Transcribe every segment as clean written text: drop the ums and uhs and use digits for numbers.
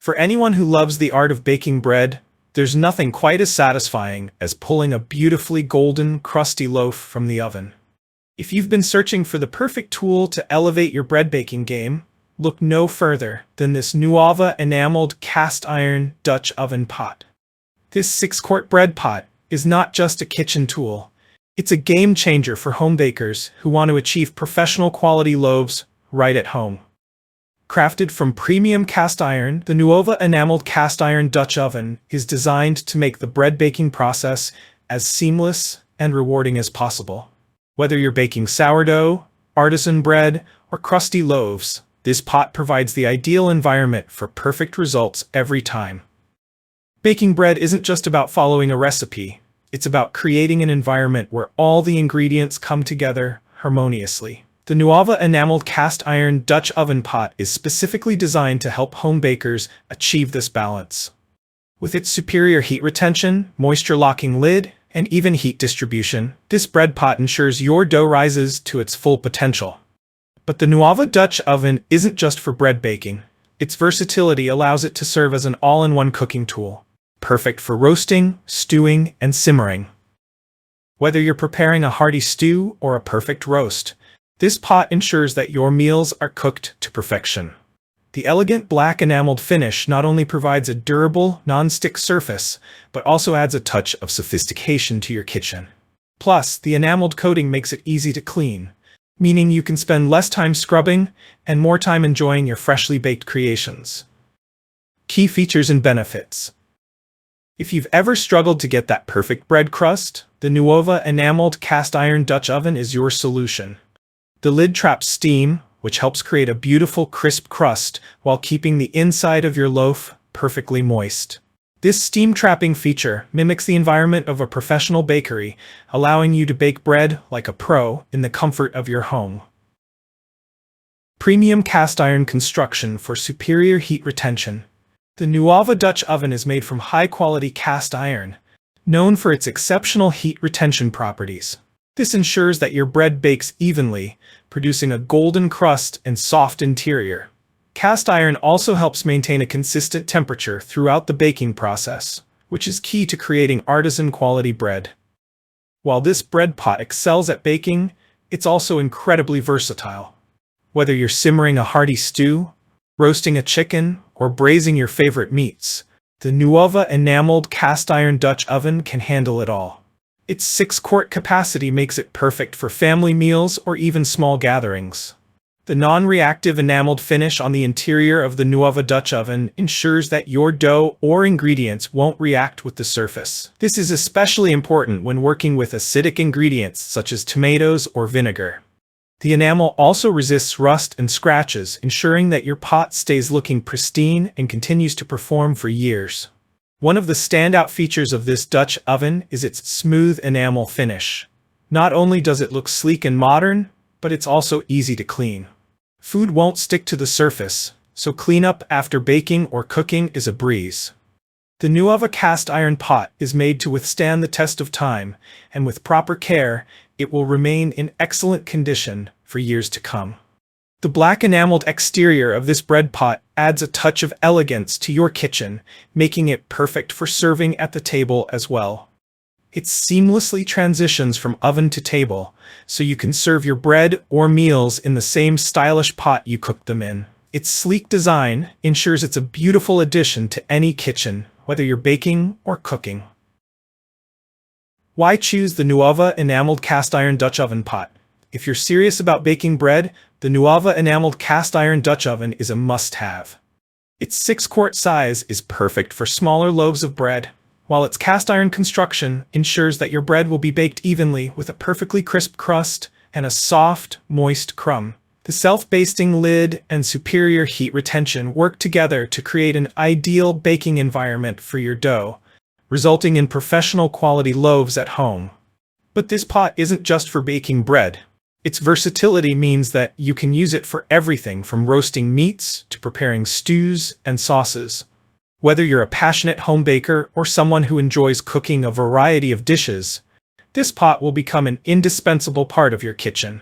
For anyone who loves the art of baking bread, there's nothing quite as satisfying as pulling a beautifully golden, crusty loaf from the oven. If you've been searching for the perfect tool to elevate your bread baking game, look no further than this Nuovva Enamelled cast iron Dutch oven pot. This 6-quart bread pot is not just a kitchen tool. It's a game changer for home bakers who want to achieve professional quality loaves right at home. Crafted from premium cast iron, the Nuovva Enamelled cast iron Dutch oven is designed to make the bread baking process as seamless and rewarding as possible. Whether you're baking sourdough, artisan bread, or crusty loaves, this pot provides the ideal environment for perfect results every time. Baking bread isn't just about following a recipe. It's about creating an environment where all the ingredients come together harmoniously. The Nuovva Enamelled cast iron Dutch oven pot is specifically designed to help home bakers achieve this balance. With its superior heat retention, moisture-locking lid, and even heat distribution, this bread pot ensures your dough rises to its full potential. But the Nuovva Dutch oven isn't just for bread baking. Its versatility allows it to serve as an all-in-one cooking tool, perfect for roasting, stewing, and simmering. Whether you're preparing a hearty stew or a perfect roast, this pot ensures that your meals are cooked to perfection. The elegant black enameled finish not only provides a durable, non-stick surface, but also adds a touch of sophistication to your kitchen. Plus, the enameled coating makes it easy to clean, meaning you can spend less time scrubbing and more time enjoying your freshly baked creations. Key features and benefits. If you've ever struggled to get that perfect bread crust, the Nuovva Enamelled cast iron Dutch oven is your solution. The lid traps steam, which helps create a beautiful crisp crust while keeping the inside of your loaf perfectly moist. This steam trapping feature mimics the environment of a professional bakery, allowing you to bake bread like a pro in the comfort of your home. Premium cast iron construction for superior heat retention. The Nuovva Dutch oven is made from high-quality cast iron, known for its exceptional heat retention properties. This ensures that your bread bakes evenly, producing a golden crust and soft interior. Cast iron also helps maintain a consistent temperature throughout the baking process, which is key to creating artisan quality bread. While this bread pot excels at baking, it's also incredibly versatile. Whether you're simmering a hearty stew, roasting a chicken, or braising your favorite meats, the Nuovva Enamelled cast iron Dutch oven can handle it all. Its 6-quart capacity makes it perfect for family meals or even small gatherings. The non-reactive enameled finish on the interior of the Nuovva Dutch oven ensures that your dough or ingredients won't react with the surface. This is especially important when working with acidic ingredients such as tomatoes or vinegar. The enamel also resists rust and scratches, ensuring that your pot stays looking pristine and continues to perform for years. One of the standout features of this Dutch oven is its smooth enamel finish. Not only does it look sleek and modern, but it's also easy to clean. Food won't stick to the surface, so cleanup after baking or cooking is a breeze. The Nuovva cast iron pot is made to withstand the test of time, and with proper care, it will remain in excellent condition for years to come. The black enameled exterior of this bread pot adds a touch of elegance to your kitchen, making it perfect for serving at the table as well. It seamlessly transitions from oven to table, so you can serve your bread or meals in the same stylish pot you cooked them in. Its sleek design ensures it's a beautiful addition to any kitchen, whether you're baking or cooking. Why choose the Nuovva Enamelled cast iron Dutch oven pot? If you're serious about baking bread, the Nuovva Enamelled cast iron Dutch oven is a must-have. Its 6-quart size is perfect for smaller loaves of bread, while its cast iron construction ensures that your bread will be baked evenly with a perfectly crisp crust and a soft, moist crumb. The self-basting lid and superior heat retention work together to create an ideal baking environment for your dough, resulting in professional quality loaves at home. But this pot isn't just for baking bread. Its versatility means that you can use it for everything from roasting meats to preparing stews and sauces. Whether you're a passionate home baker or someone who enjoys cooking a variety of dishes, this pot will become an indispensable part of your kitchen.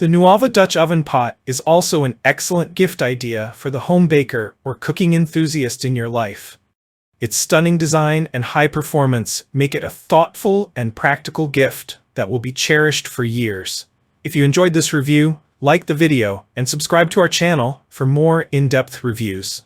The Nuovva Dutch Oven pot is also an excellent gift idea for the home baker or cooking enthusiast in your life. Its stunning design and high performance make it a thoughtful and practical gift that will be cherished for years. If you enjoyed this review, like the video and subscribe to our channel for more in-depth reviews.